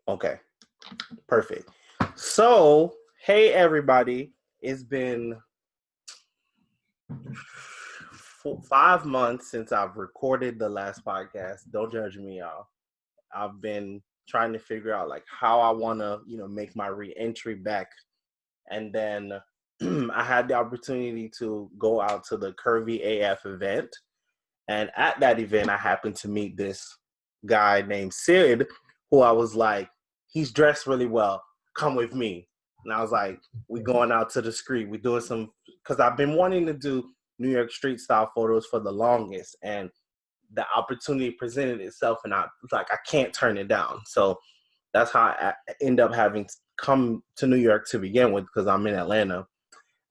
Okay, perfect. So, hey everybody, it's been 5 months since I've recorded the last podcast. Don't judge me, y'all. I've been trying to figure out like how I want to, make my re-entry back. And then I had the opportunity to go out to the Curvy AF event. And at that event, I happened to meet this guy named Sid, who I was like, he's dressed really well. Come with me. And I was like, we going out to the street. We doing some, because I've been wanting to do New York street style photos for the longest. And the opportunity presented itself, and I was like, I can't turn it down. So that's how I end up having come to New York to begin with, because I'm in Atlanta.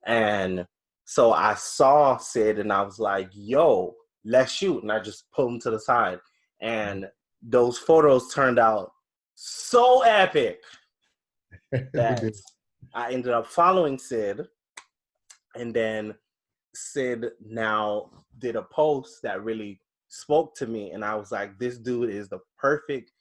And so I saw Sid and I was like, yo, let's shoot. And I just pulled him to the side. And those photos turned out so epic that I ended up following Sid. And then Sid now did a post that really spoke to me. And I was like, this dude is the perfect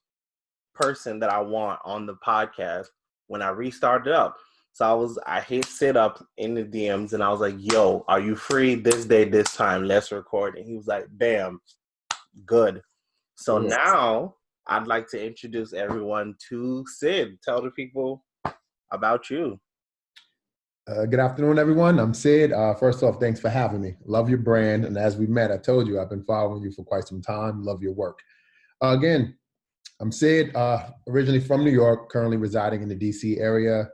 person that I want on the podcast when I restarted up. So I hit Sid up in the DMs and I was like, yo, are you free this day, this time? Let's record. And he was like, bam, good. So now I'd like to introduce everyone to Sid. Tell the people about you. Good afternoon, everyone. I'm Sid. First off, thanks for having me. Love your brand. And as we met, I told you I've been following you for quite some time. Love your work. Again, I'm Sid, originally from New York, currently residing in the DC area.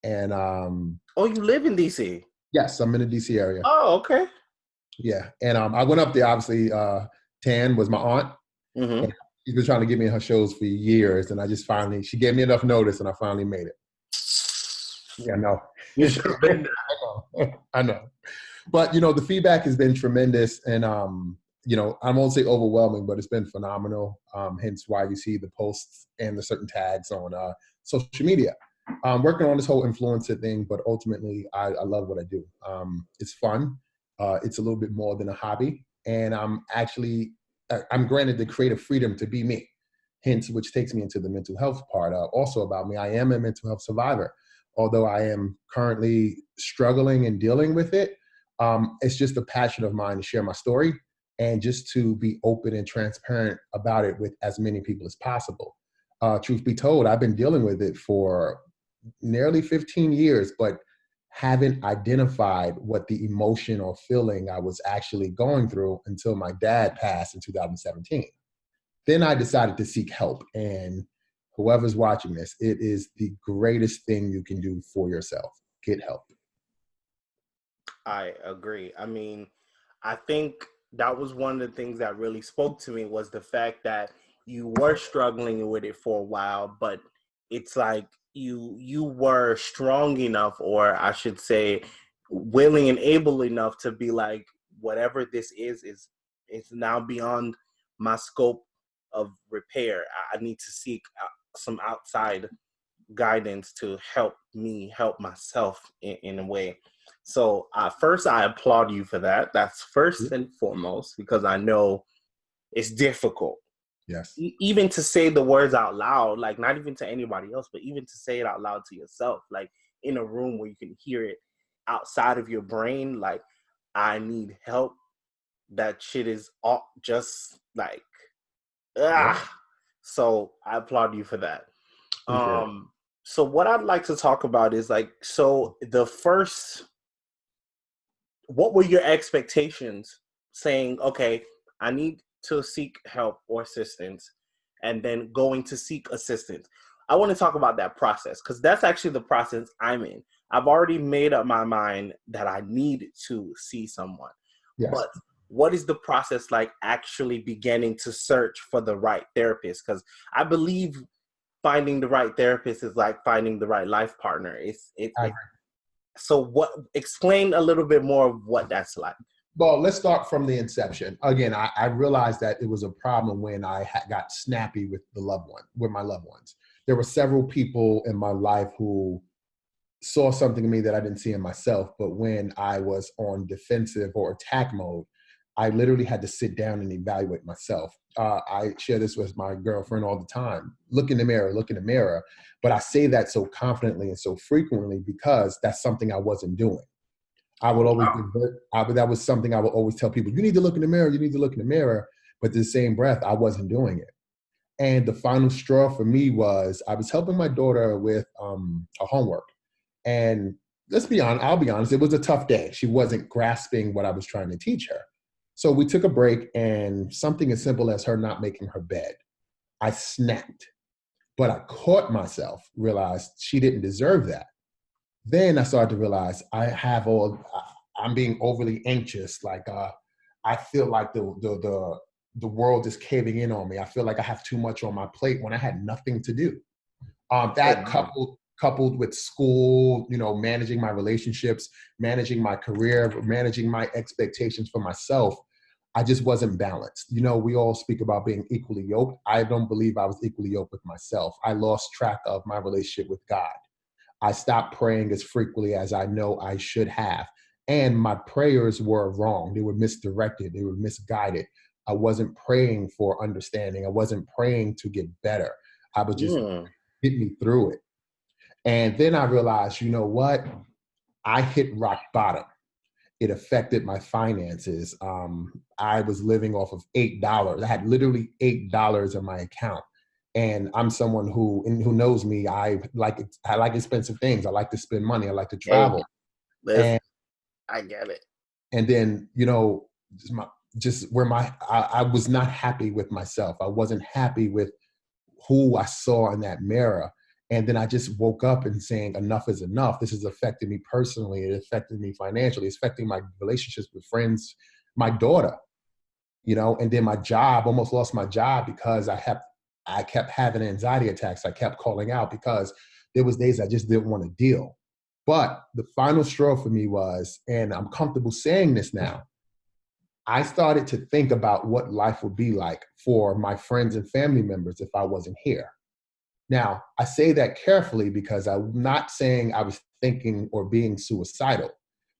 And oh, you live in DC? Yes, I'm in the DC area. Oh, okay. Yeah. And I went up there, obviously. Tan was my aunt. Mm-hmm. And she's been trying to get me in her shows for years. And she gave me enough notice and I finally made it. Yeah, no. You should have been there. I know. But, the feedback has been tremendous. And, I won't say overwhelming, but it's been phenomenal. Hence why you see the posts and the certain tags on social media. I'm working on this whole influencer thing, but ultimately I love what I do. It's fun. It's a little bit more than a hobby. And I'm granted the creative freedom to be me. Hence, which takes me into the mental health part. Also about me, I am a mental health survivor. Although I am currently struggling and dealing with it, it's just a passion of mine to share my story and just to be open and transparent about it with as many people as possible. Truth be told, I've been dealing with it for nearly 15 years, but haven't identified what the emotion or feeling I was actually going through until my dad passed in 2017. Then I decided to seek help, and whoever's watching this, it is the greatest thing you can do for yourself. Get help. I agree. I mean, I think that was one of the things that really spoke to me was the fact that you were struggling with it for a while, but it's like you were strong enough, or I should say willing and able enough to be like, whatever this is it's now beyond my scope of repair. I need to seek some outside guidance to help me help myself in a way. So first, I applaud you for that. That's first and foremost, because I know it's difficult. Yes. Even to say the words out loud, like not even to anybody else, but even to say it out loud to yourself, like in a room where you can hear it outside of your brain, like, I need help. That shit is all just like, So I applaud you for that. So what I'd like to talk about is like, so what were your expectations saying, okay, I need to seek help or assistance, and then going to seek assistance? I want to talk about that process, because that's actually the process I'm in. I've already made up my mind that I need to see someone. Yes. But what is the process like actually beginning to search for the right therapist? Because I believe finding the right therapist is like finding the right life partner. So explain a little bit more of what that's like. Well, let's start from the inception. Again, I realized that it was a problem when I got snappy with my loved ones. There were several people in my life who saw something in me that I didn't see in myself, but when I was on defensive or attack mode, I literally had to sit down and evaluate myself. I share this with my girlfriend all the time. Look in the mirror, look in the mirror. But I say that so confidently and so frequently because that's something I wasn't doing. I would always Wow. that was something I would always tell people, you need to look in the mirror, you need to look in the mirror. But in the same breath, I wasn't doing it. And the final straw for me was I was helping my daughter with her homework. And let's be honest, I'll be honest, it was a tough day. She wasn't grasping what I was trying to teach her. So we took a break and something as simple as her not making her bed, I snapped. But I caught myself, realized she didn't deserve that. Then I started to realize I'm being overly anxious. Like I feel like the world is caving in on me. I feel like I have too much on my plate when I had nothing to do. Oh, That wow. coupled with school, managing my relationships, managing my career, managing my expectations for myself, I just wasn't balanced. We all speak about being equally yoked. I don't believe I was equally yoked with myself. I lost track of my relationship with God. I stopped praying as frequently as I know I should have. And my prayers were wrong. They were misdirected. They were misguided. I wasn't praying for understanding. I wasn't praying to get better. I was just Mm. get me through it. And then I realized, you know what? I hit rock bottom. It affected my finances. I was living off of $8. I had literally $8 in my account. And I'm someone who knows me. I like expensive things. I like to spend money. I like to Hey, travel. listen, And I get it. and then just where I was not happy with myself. I wasn't happy with who I saw in that mirror. And then I just woke up and saying, enough is enough. This is affecting me personally. It affected me financially. It's affecting my relationships with friends, my daughter, and then my job, almost lost my job because I kept having anxiety attacks. I kept calling out because there was days I just didn't want to deal. But the final straw for me was, and I'm comfortable saying this now, I started to think about what life would be like for my friends and family members if I wasn't here. Now, I say that carefully because I'm not saying I was thinking or being suicidal,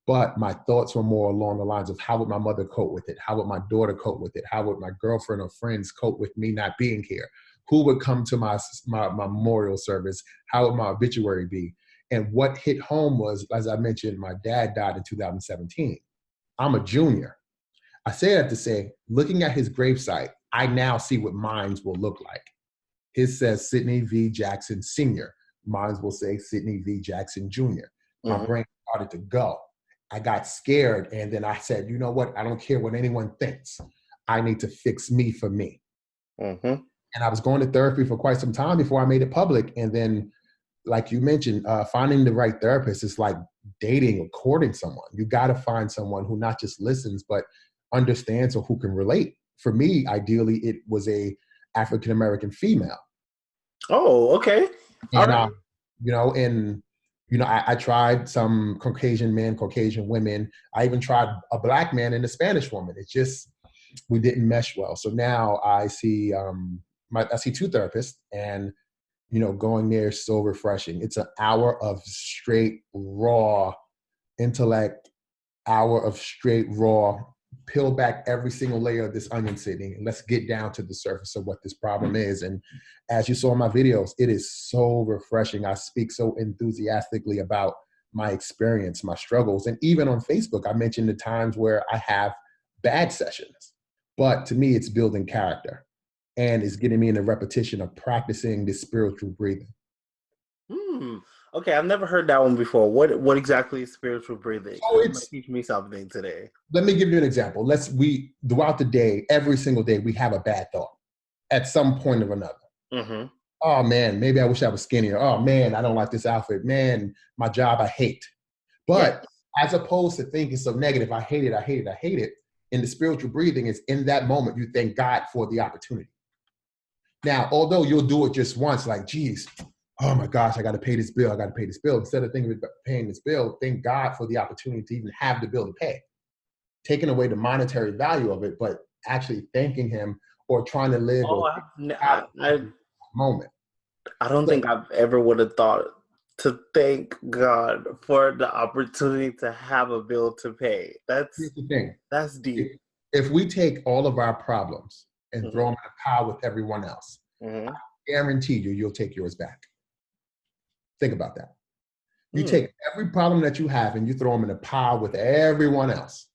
but my thoughts were more along the lines of how would my mother cope with it? How would my daughter cope with it? How would my girlfriend or friends cope with me not being here? Who would come to my memorial service? How would my obituary be? And what hit home was, as I mentioned, my dad died in 2017. I'm a junior. I say that to say, looking at his gravesite, I now see what mine will look like. His says Sidney V. Jackson Sr. Mine will say Sidney V. Jackson Jr. My Mhm. brain started to go. I got scared, and then I said, you know what? I don't care what anyone thinks. I need to fix me for me. Mhm. And I was going to therapy for quite some time before I made it public. And then, like you mentioned, finding the right therapist is like dating or courting someone. You got to find someone who not just listens, but understands or who can relate. For me, ideally, it was a African American female. Oh, okay. All And right. I tried some Caucasian men, Caucasian women. I even tried a black man and a Spanish woman. It just we didn't mesh well. So now I see I see two therapists, and going there is so refreshing. It's an hour of straight raw intellect, hour of straight raw, peel back every single layer of this onion, Sydney, and let's get down to the surface of what this problem is. And as you saw in my videos, it is so refreshing. I speak so enthusiastically about my experience, my struggles. And even on Facebook, I mentioned the times where I have bad sessions. But to me, it's building character and it's getting me in the repetition of practicing this spiritual breathing. Hmm. Okay, I've never heard that one before. What exactly is spiritual breathing? So You're gonna it's teach me something today. Let me give you an example. We throughout the day, every single day, we have a bad thought at some point or another. Mm-hmm. Oh man, maybe I wish I was skinnier. Oh man, I don't like this outfit. Man, my job I hate. Yeah. But as opposed to thinking so negative, I hate it, I hate it, I hate it. In the spiritual breathing is in that moment you thank God for the opportunity. Now, although you'll do it just once, like, geez, oh my gosh, I got to pay this bill. I got to pay this bill. Instead of thinking about paying this bill, thank God for the opportunity to even have the bill to pay. Taking away the monetary value of it, but actually thanking him or trying to live Oh, or out moment. I don't So think I've ever would have thought to thank God for the opportunity to have a bill to pay. here's the thing. That's If, deep. if we take all of our problems and throw Mm-hmm. them in a pile with everyone else. Mm-hmm. Guarantee you, you'll take yours back. Think about that. You Mm. take every problem that you have and you throw them in a pile with everyone else.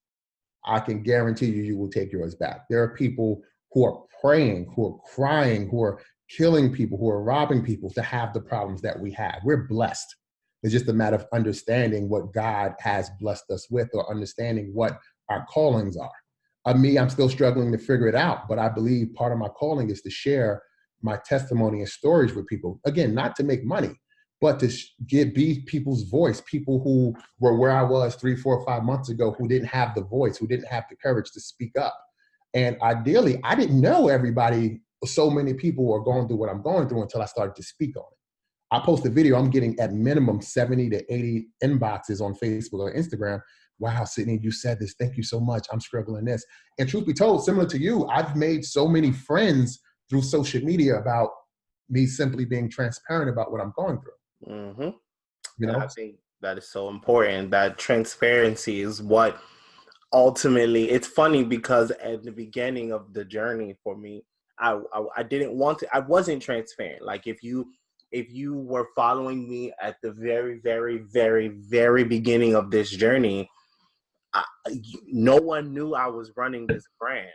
I can guarantee you, you will take yours back. There are people who are praying, who are crying, who are killing people, who are robbing people to have the problems that we have. We're blessed. It's just a matter of understanding what God has blessed us with, or understanding what our callings are. I'm still struggling to figure it out, but I believe part of my calling is to share my testimony and stories with people. Again, not to make money, but to be people's voice, people who were where I was 3, 4, 5 months ago, who didn't have the voice, who didn't have the courage to speak up. And ideally, I didn't know everybody, so many people are going through what I'm going through until I started to speak on it. I post a video, I'm getting at minimum 70 to 80 inboxes on Facebook or Instagram. Wow, Sydney, you said this. Thank you so much. I'm struggling this. And truth be told, similar to you, I've made so many friends through social media about me simply being transparent about what I'm going through. Mm-hmm. You And know? I think that is so important. That transparency is what ultimately. It's funny because at the beginning of the journey for me, I didn't want to. I wasn't transparent. Like if you were following me at the very, very, very, very beginning of this journey, I, no one knew I was running this brand.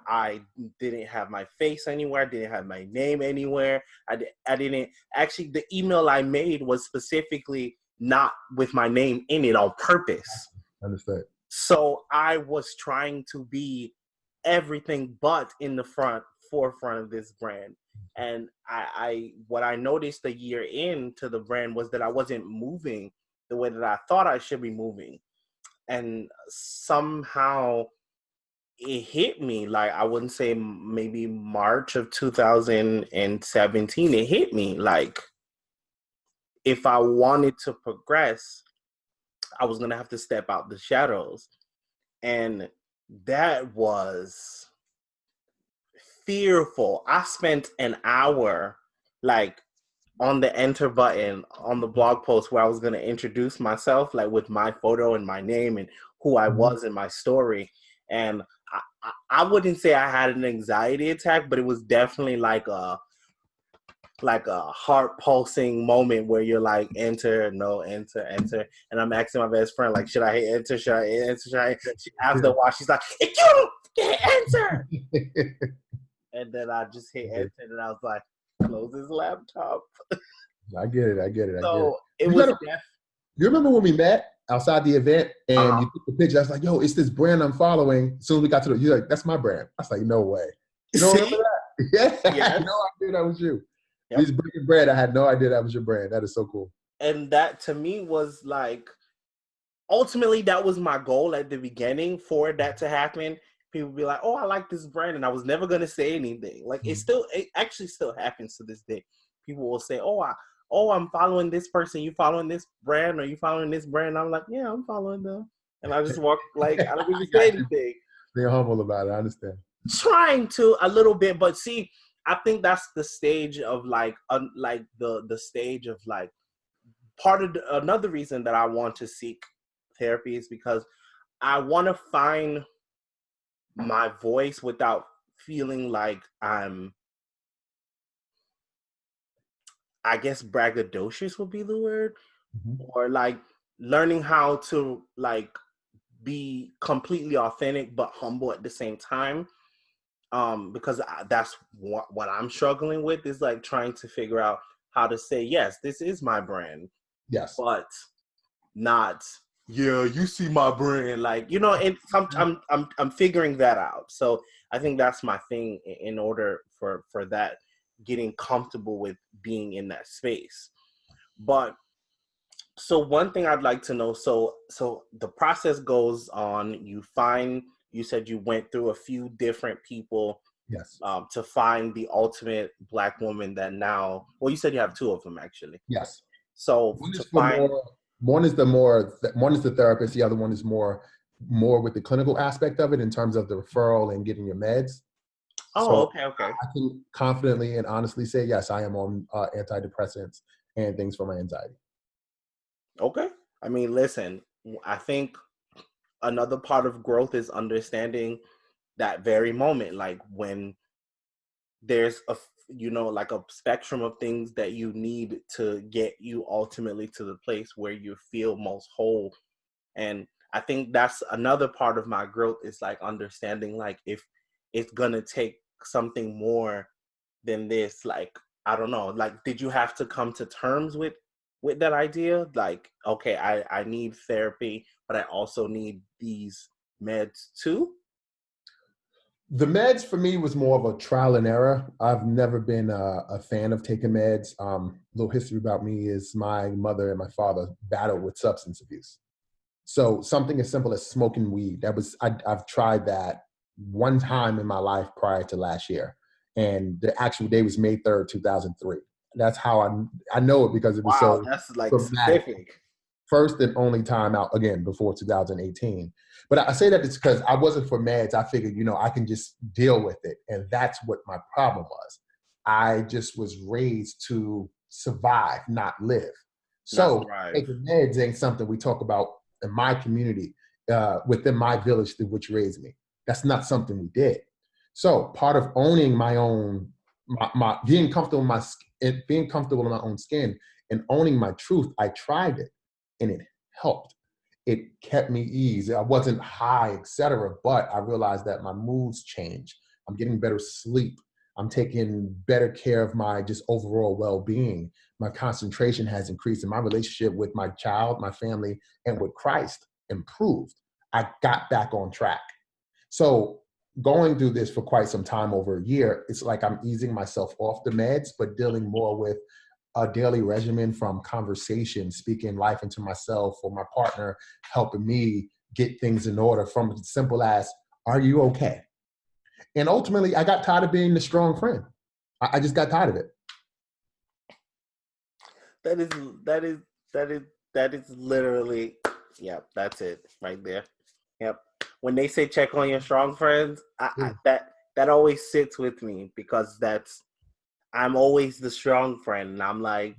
I didn't have my face anywhere. I didn't have my name anywhere. I didn't actually. The email I made was specifically not with my name in it on purpose. Understood. So I was trying to be everything but in the forefront of this brand. And I what I noticed a year into the brand was that I wasn't moving the way that I thought I should be moving. And somehow it hit me, like, I wouldn't say maybe March of 2017, it hit me like if I wanted to progress, I was going to have to step out the shadows. And that was fearful. I spent an hour like on the enter button on the blog post where I was going to introduce myself, like with my photo and my name and who I was in my story. And I wouldn't say I had an anxiety attack, but it was definitely like a heart pulsing moment where you're like, enter, no, enter, enter. And I'm asking my best friend, like, should I hit enter? Should I hit enter? Should I? After a while, she's like, if you hit enter. And then I just hit enter, and I was like, close his laptop. I get it. So it You was you remember when we met outside the event and you took the picture? I was like, yo, it's this brand I'm following. As soon as we got to you're like, that's my brand. I was like, no way. You don't remember that? Yeah. Yes. I had no idea that was you. Yep. This breaking bread, I had no idea that was your brand. That is so cool. And that to me was like, ultimately, that was my goal at the beginning for that to happen. People be like, oh, I like this brand. And I was never going to say anything. Like, it actually still happens to this day. People will say, I'm following this person. You following this brand, or you following this brand? I'm like, yeah, I'm following them. And I just walk, like, I don't even say anything. Being humble about it. I understand. Trying to a little bit, but see, I think that's the stage of like the stage of like another reason that I want to seek therapy is because I want to find my voice without feeling like I'm, I guess, braggadocious would be the word, or like learning how to like be completely authentic but humble at the same time. Because that's what I'm struggling with, is like trying to figure out how to say, yes, this is my brand. Yes. But not, yeah, you see my brand, like, you know, and I'm figuring that out. So I think that's my thing in order for that, getting comfortable with being in that space. But so one thing I'd like to know, so the process goes on, you said you went through a few different people. Yes. To find the ultimate Black woman that now, well, you said you have two of them actually. Yes. So one is the therapist. The other one is more with the clinical aspect of it in terms of the referral and getting your meds. Oh, so okay. I can confidently and honestly say, yes, I am on antidepressants and things for my anxiety. Okay. I mean, listen, I think another part of growth is understanding that very moment, like when there's a like a spectrum of things that you need to get you ultimately to the place where you feel most whole. And I think that's another part of my growth, is like understanding, like, if it's gonna take something more than this, like, I don't know, like, did you have to come to terms with that idea, like, okay, I need therapy, but I also need these meds too? The meds for me was more of a trial and error. I've never been a fan of taking meds. Little history about me is my mother and my father battled with substance abuse. So something as simple as smoking weed, I've tried that one time in my life prior to last year. And the actual day was May 3rd, 2003. That's how I know it, because it was Wow, so that's like traumatic. specific. First and only time out, again, before 2018. But I say that it's because I wasn't for meds. I figured, I can just deal with it. And that's what my problem was. I just was raised to survive, not live. Not So thrive. taking meds ain't something we talk about in my community, within my village, through which raised me. That's not something we did. So part of owning my own, my being comfortable in being comfortable in my own skin and owning my truth, I tried it, and it helped. It kept me easy. I wasn't high, etc., but I realized that my moods change. I'm getting better sleep. I'm taking better care of my just overall well-being. My concentration has increased, and my relationship with my child, my family, and with Christ improved. I got back on track. So going through this for quite some time, over a year, it's like I'm easing myself off the meds, but dealing more with a daily regimen, from conversation, speaking life into myself, or my partner helping me get things in order, from as simple as, are you okay? And ultimately, I got tired of being the strong friend. I just got tired of it. That is that is that is that is literally, yep, that's it right there. Yep. When they say check on your strong friends, Yeah. that always sits with me, because I'm always the strong friend, and I'm like,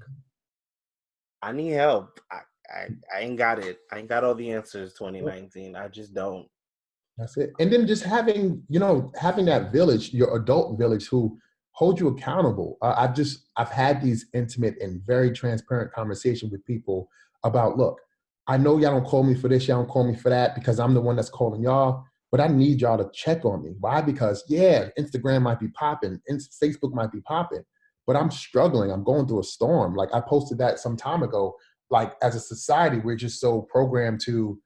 I need help. I ain't got it. I ain't got all the answers. 2019. I just don't. That's it. And then just having that village, your adult village, who hold you accountable. I've had these intimate and very transparent conversations with people about, look, I know y'all don't call me for this, y'all don't call me for that, because I'm the one that's calling y'all, but I need y'all to check on me. Why? Because yeah, Instagram might be popping, Facebook might be popping, but I'm struggling. I'm going through a storm. Like I posted that some time ago. Like as a society, we're just so programmed to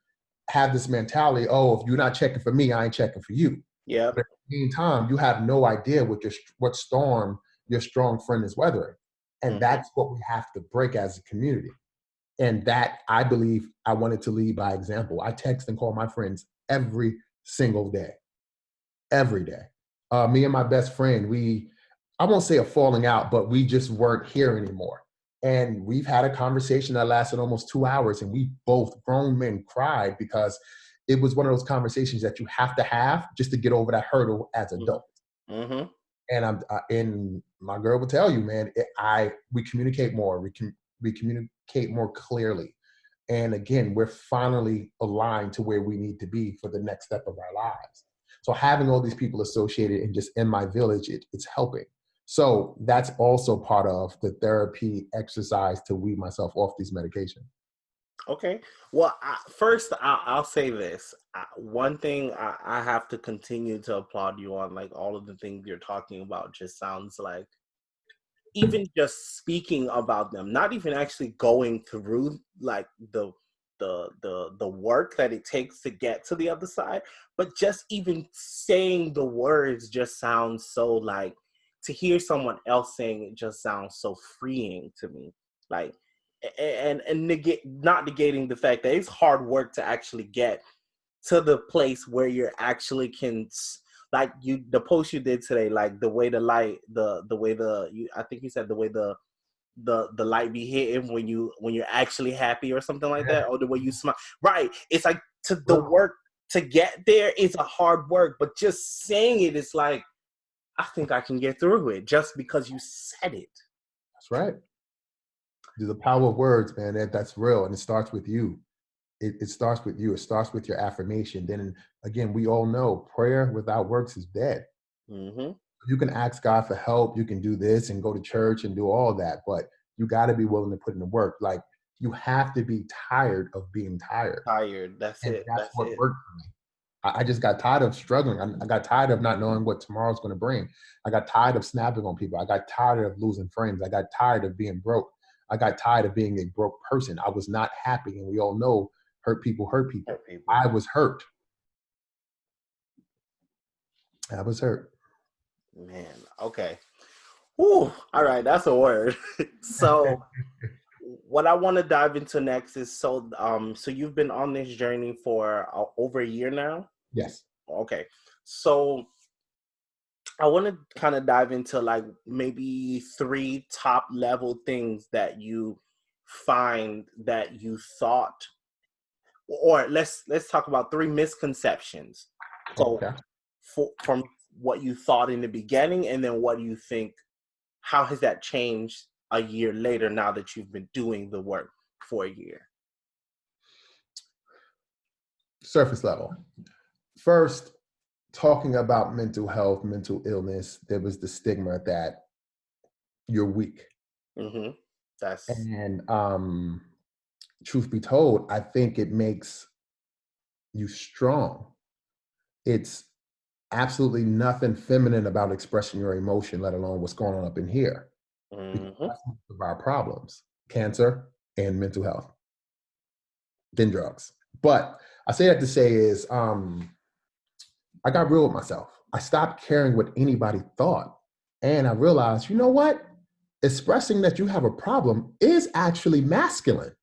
have this mentality, oh, if you're not checking for me, I ain't checking for you. Yep. But at the same time, you have no idea what storm your strong friend is weathering. And Mm-hmm. that's what we have to break as a community. And that, I believe, I wanted to lead by example. I text and call my friends every single day, every day. Me and my best friend, I won't say a falling out, but we just weren't here anymore. And we've had a conversation that lasted almost 2 hours, and we both grown men cried, because it was one of those conversations that you have to have just to get over that hurdle as adults. Mm-hmm. And and my girl will tell you, man, we communicate more. We communicate more clearly. And again, we're finally aligned to where we need to be for the next step of our lives. So having all these people associated and just in my village, it's helping. So that's also part of the therapy exercise to weed myself off these medications. Okay. Well, first, I'll say this. One thing I have to continue to applaud you on, like, all of the things you're talking about just sounds like, even just speaking about them, not even actually going through like the work that it takes to get to the other side, but just even saying the words just sounds so, like, to hear someone else saying it just sounds so freeing to me. Like, not negating the fact that it's hard work to actually get to the place where you're actually like, the post you did today, like the way the light, the way I think you said the way the light be hitting when you're actually happy or something like that, or the way you smile, right? It's like, to the work to get there is a hard work, but just saying it is like, I think I can get through it just because you said it. That's right. The power of words, man, that's real. And it starts with you. It starts with you. It starts with your affirmation. Then again, we all know prayer without works is dead. Mm-hmm. You can ask God for help. You can do this and go to church and do all that, but you got to be willing to put in the work. Like you have to be tired of being tired. Tired. That's And it. that's That's what it. worked for me. I just got tired of struggling. I got tired of not knowing what tomorrow's going to bring. I got tired of snapping on people. I got tired of losing friends. I got tired of being broke. I got tired of being a broke person. I was not happy. And we all know hurt people hurt people. Hurt people. I was hurt. I was hurt. Man. Okay. Whew. All right. That's a word. So what I want to dive into next is so you've been on this journey for over a year now. Yes. Okay. So I want to kind of dive into like maybe 3 top level things that you find that you thought, or let's talk about 3 misconceptions. So Okay. from what you thought in the beginning, and then what do you think, how has that changed a year later now that you've been doing the work for a year? Surface level. First, talking about mental health, mental illness, there was the stigma that you're weak. Mm-hmm. That's And truth be told, I think it makes you strong. It's absolutely nothing feminine about expressing your emotion, let alone what's going on up in here. Because mm-hmm. that's most of our problems, cancer and mental health, then drugs. But I say that to say is I got real with myself. I stopped caring what anybody thought. And I realized, you know what? Expressing that you have a problem is actually masculine.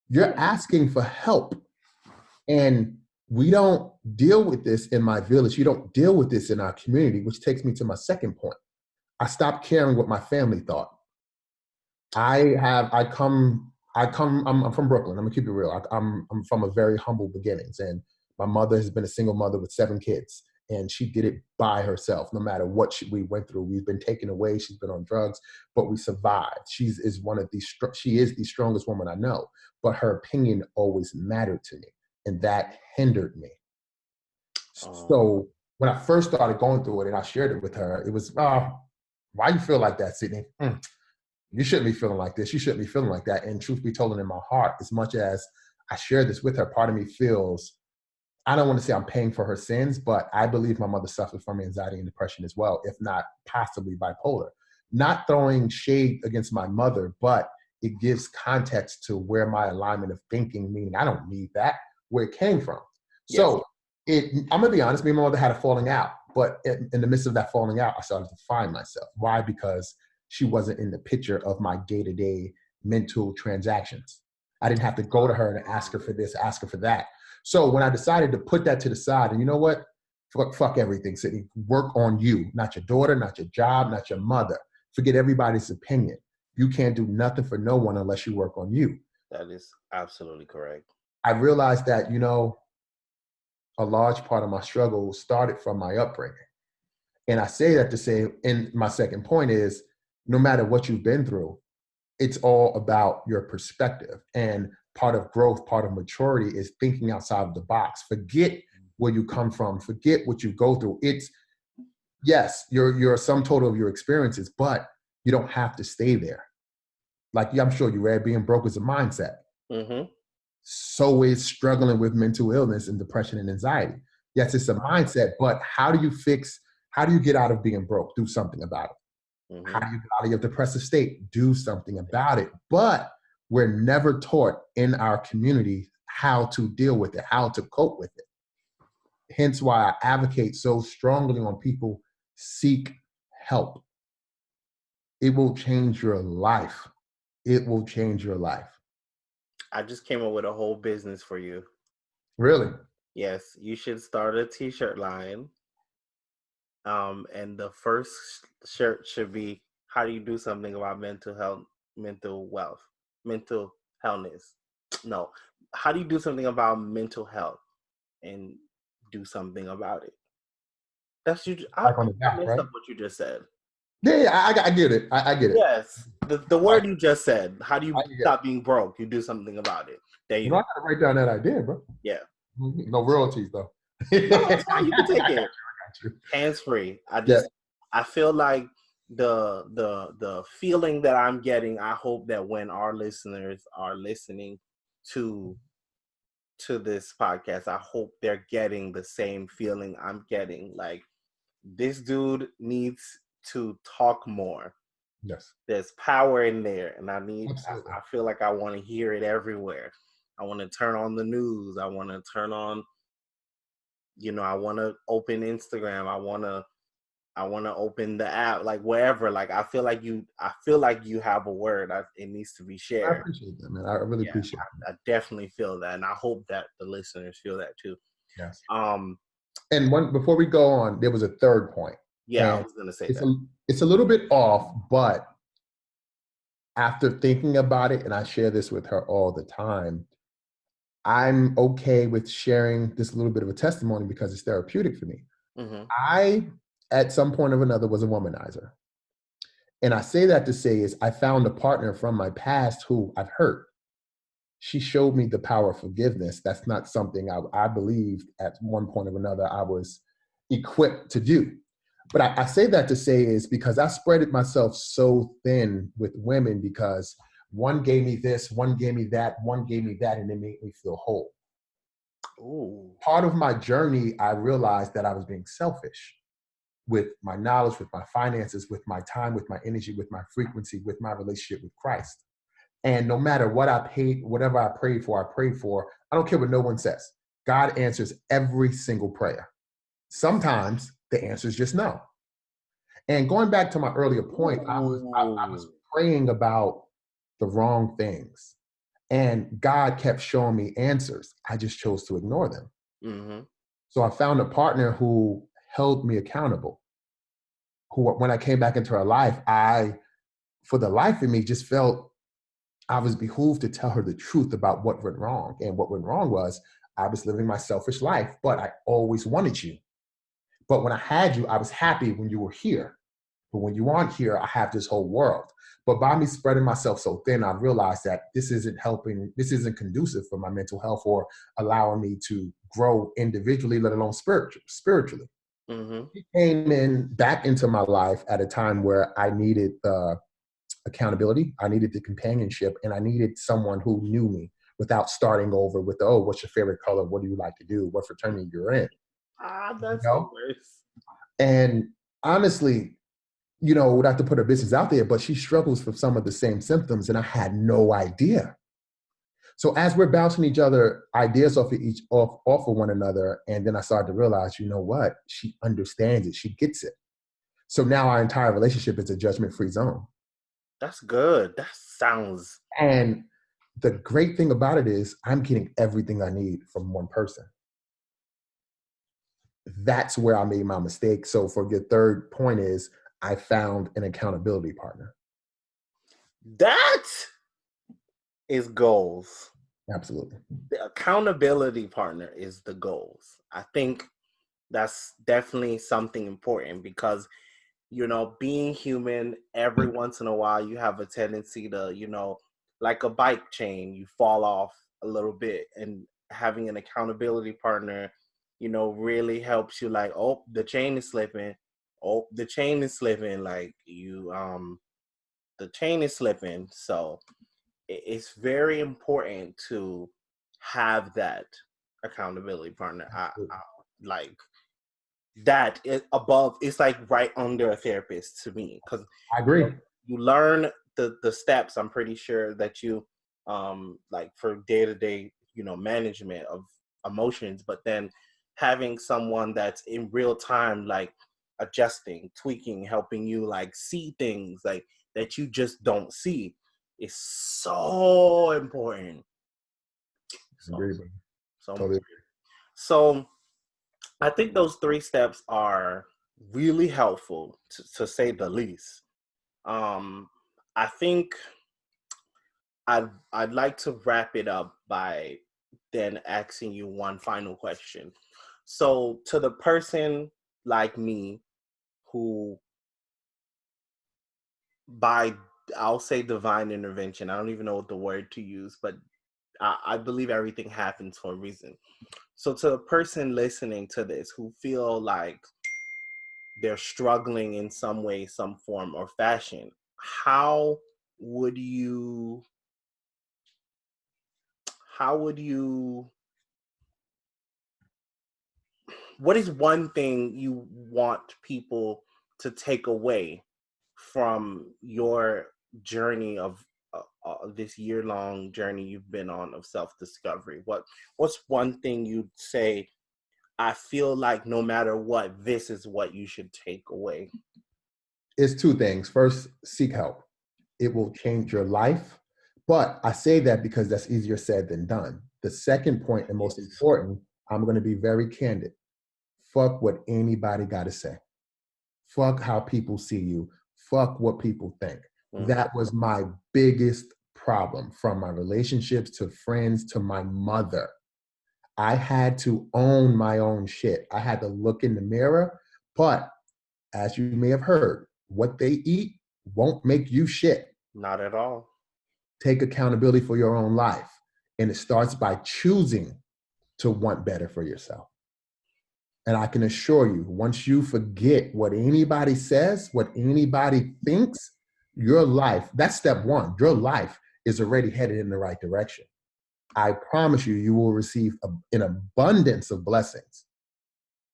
You're asking for help. And we don't deal with this in my village. You don't deal with this in our community, which takes me to my second point. I stopped caring what my family thought. I'm from Brooklyn. I'm gonna keep it real. I'm from a very humble beginnings, and my mother has been a single mother with 7 kids, and she did it by herself. No matter what we went through, we've been taken away. She's been on drugs, but we survived. She is the strongest woman I know. But her opinion always mattered to me, and that hindered me. So when I first started going through it, and I shared it with her, it was, why you feel like that, Sydney? You shouldn't be feeling like this. You shouldn't be feeling like that. And truth be told, in my heart, as much as I share this with her, part of me feels, I don't want to say I'm paying for her sins, but I believe my mother suffered from anxiety and depression as well, if not possibly bipolar. Not throwing shade against my mother, but it gives context to where my alignment of thinking, meaning I don't need that, where it came from. yes. So I'm going to be honest, me and my mother had a falling out, but in the midst of that falling out, I started to find myself. Why? Because she wasn't in the picture of my day-to-day mental transactions. I didn't have to go to her and ask her for this, ask her for that. So when I decided to put that to the side, and you know what? Fuck everything, Sydney. Work on you, not your daughter, not your job, not your mother. Forget everybody's opinion. You can't do nothing for no one unless you work on you. That is absolutely correct. I realized that, a large part of my struggle started from my upbringing. And I say that to say, and my second point is, no matter what you've been through, it's all about your perspective. And part of growth, part of maturity is thinking outside of the box. Forget where you come from. Forget what you go through. It's, yes, you're a sum total of your experiences, but you don't have to stay there. Like, I'm sure you read, being broke is a mindset. Mm-hmm. So is struggling with mental illness and depression and anxiety. Yes, it's a mindset, but how do you get out of being broke? Do something about it. Mm-hmm. How do you get out of your depressive state? Do something about it. But we're never taught in our community how to deal with it, how to cope with it. Hence why I advocate so strongly on people seek help. It will change your life. It will change your life. I just came up with a whole business for you. Really? Yes, you should start a t-shirt line. And the first shirt should be, how do you do something about mental health, mental wealth, mental healthness? No, how do you do something about mental health and do something about it? That's you. I Like on the back, messed right? up what you just said. Yeah, I get it. I get it. Yes, the word you just said. How do you I get it. stop being broke? You do something about it. There you You know, I go. gotta write down that idea, bro. Yeah. No royalties though. No, that's fine. You can take I got it you. hands free. Yeah, I feel like the feeling that I'm getting. I hope that when our listeners are listening to this podcast, I hope they're getting the same feeling I'm getting. Like, this dude needs to talk more. yes, There's power in there, and absolutely. I feel like I want to hear it everywhere. I want to turn on the news. I want to turn on, I want to open Instagram. I want to open the app, like wherever. Like, I feel like you have a word. It needs to be I shared. appreciate that, man. I really Yeah, appreciate I definitely feel that, and I hope that the listeners feel that too. it. Yes. Um, And one before we go on, there was a third point, yeah, I and was gonna say it's that. a little bit off, but after thinking about it, and I share this with her all the time, I'm okay with sharing this little bit of a testimony because it's therapeutic for me. Hmm. I, at some point or another, was a womanizer. And I say that to say is I found a partner from my past who I've hurt. She showed me the power of forgiveness. That's not something I believed at one point or another I was equipped to do. But I say that to say is because I spread it myself so thin with women because one gave me this, one gave me that, one gave me that, and it made me feel whole. Ooh. Part of my journey, I realized that I was being selfish with my knowledge, with my finances, with my time, with my energy, with my frequency, with my relationship with Christ. And no matter what I paid, whatever I prayed for, I prayed for. I don't care what no one says. God answers every single prayer. Sometimes the answer is just no. And going back to my earlier point, I was Ooh. praying about the wrong things. And God kept showing me answers. I just chose to ignore them. Mm-hmm. So I found a partner who held me accountable, who, when I came back into her life, for the life of me, just felt I was behooved to tell her the truth about what went wrong. And what went wrong was I was living my selfish life, but I always wanted you. But when I had you, I was happy when you were here. But when you aren't here, I have this whole world. But by me spreading myself so thin, I realized that this isn't helping, this isn't conducive for my mental health or allowing me to grow individually, let alone spiritually. Mm-hmm. He came in back into my life at a time where I needed accountability, I needed the companionship, and I needed someone who knew me without starting over with, oh, what's your favorite color? What do you like to do? What fraternity you're in? Ah, You that's the know? worst. And honestly, not to put her business out there, but she struggles with some of the same symptoms, and I had no idea. So as we're bouncing each other ideas off of one another, and then I started to realize, you know what? She understands it. She gets it. So now our entire relationship is a judgment-free zone. That's good. That sounds. And the great thing about it is I'm getting everything I need from one person. That's where I made my mistake. So for your third point is I found an accountability partner. That is goals. Absolutely. The accountability partner is the goals. I think that's definitely something important because, being human, every once in a while you have a tendency to, like a bike chain, you fall off a little bit, and having an accountability partner, really helps you. Like, oh, the chain is slipping. Oh, the chain is slipping. Like, the chain is slipping. So it's very important to have that accountability partner. I like that is above. It's like right under a therapist to me, because I you agree. know you learn the steps. I'm pretty sure that you like for day-to-day management of emotions, but then having someone that's in real time, like adjusting, tweaking, helping you like see things like that you just don't see, is so important. I So agree, buddy. so Totally important. agree. So I think those three steps are really helpful, to say the least. Um, I think I'd like to wrap it up by then asking you one final question. So, to the person like me who, by I'll say divine intervention, I don't even know what the word to use, but I believe everything happens for a reason. So to the person listening to this who feel like they're struggling in some way, some form or fashion, how would you how would you what is one thing you want people to take away from your journey of this year-long journey you've been on of self-discovery? What's one thing you'd say, I feel like no matter what, this is what you should take away? It's two things. First, seek help. It will change your life. But I say that because that's easier said than done. The second point, and most Yes. important, I'm going to be very candid. Fuck what anybody got to say. Fuck how people see you. Fuck what people think. Mm-hmm. That was my biggest problem, from my relationships to friends to my mother. I had to own my own shit. I had to look in the mirror. But as you may have heard, what they eat won't make you shit. Not at all. Take accountability for your own life. And it starts by choosing to want better for yourself. And I can assure you, once you forget what anybody says, what anybody thinks, your life, that's step one. Your life is already headed in the right direction. I promise you, you will receive an abundance of blessings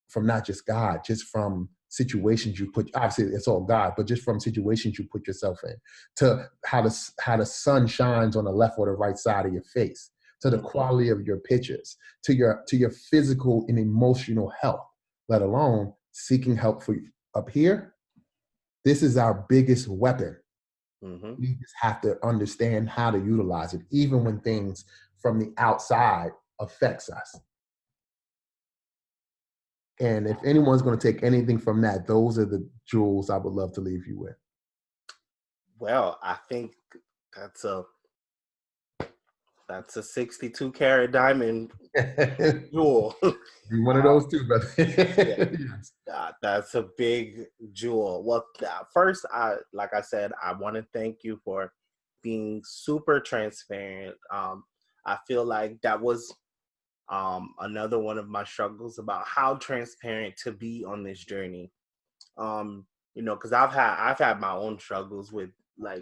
from not just God, just from situations you put, obviously it's all God, but just from situations you put yourself in, to how the sun shines on the left or the right side of your face, to the quality of your pictures, to your physical and emotional health, let alone seeking help for you. Up here, this is our biggest weapon. We just have to understand how to utilize it, even when things from the outside affects us. And if anyone's going to take anything from that, those are the jewels I would love to leave you with. Well, I think that's a 62 karat diamond jewel. Be one of those too, brother. Yeah. Yes. That's a big jewel. Well, first, like I said, I want to thank you for being super transparent. I feel like that was another one of my struggles, about how transparent to be on this journey. Because I've had my own struggles with like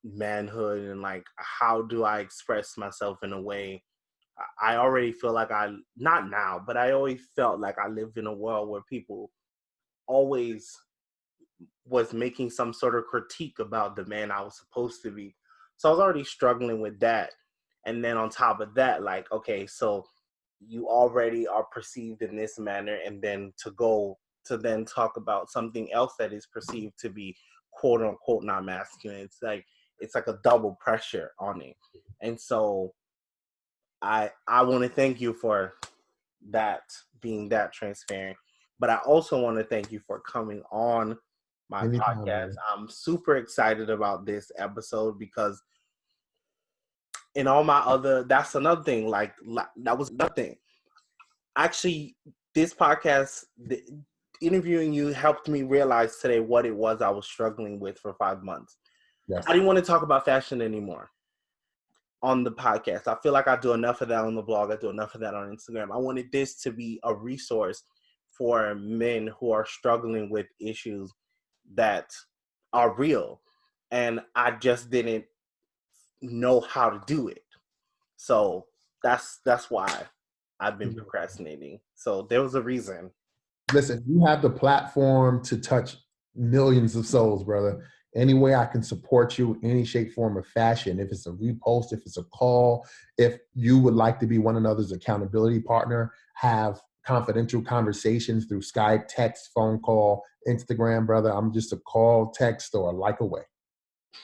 manhood and like how do I express myself in a way. I already feel like not now, but I always felt like I lived in a world where people always was making some sort of critique about the man I was supposed to be. So I was already struggling with that. And then on top of that, like, okay, so you already are perceived in this manner, and then to go to then talk about something else that is perceived to be quote unquote not masculine. It's like a double pressure on it. And so I want to thank you for that, being that transparent. But I also want to thank you for coming on my Anytime, podcast. brother. I'm super excited about this episode because in all my other, that's another thing, like that was nothing. Actually, this podcast, interviewing you helped me realize today what it was I was struggling with for 5 months. Yes. I didn't want to talk about fashion anymore on the podcast. I feel like I do enough of that on the blog. I do enough of that on Instagram. I wanted this to be a resource for men who are struggling with issues that are real. And I just didn't know how to do it. So that's why I've been procrastinating. So there was a reason. Listen, you have the platform to touch millions of souls, brother. Any way I can support you, any shape, form, or fashion, if it's a repost, if it's a call, if you would like to be one another's accountability partner, have confidential conversations through Skype, text, phone call, Instagram, brother. I'm just a call, text, or a like away.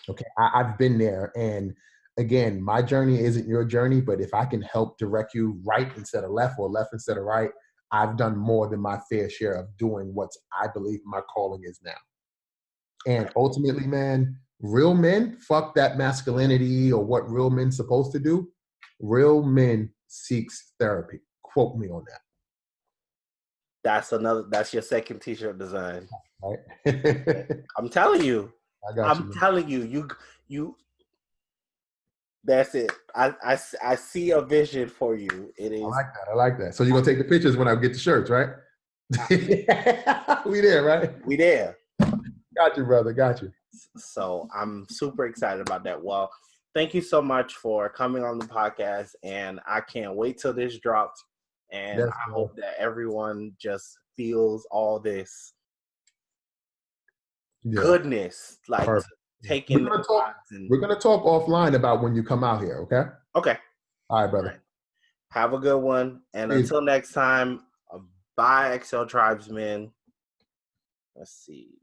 Okay, I've been there. And again, my journey isn't your journey, but if I can help direct you right instead of left or left instead of right, I've done more than my fair share of doing what I believe my calling is now. And ultimately, man, real men, fuck that masculinity or what real men supposed to do. Real men seeks therapy. Quote me on that. That's your second t-shirt design. Right? I'm telling you. I got you, man. Telling you, you That's it. I see a vision for you. It I is. like that. I like that. So you're gonna take the pictures when I get the shirts, right? We there, right? We there. Got you, brother. Got you. So I'm super excited about that. Well, thank you so much for coming on the podcast, and I can't wait till this drops. And Yes, I bro. hope that everyone just feels all this Yeah. goodness, like Perfect. We're taking their gonna talk. lives. And We're gonna talk offline about when you come out here. Okay. okay, All right, all brother. right. Have a good one, and Peace. until next time, bye, XL Tribesmen. Let's see.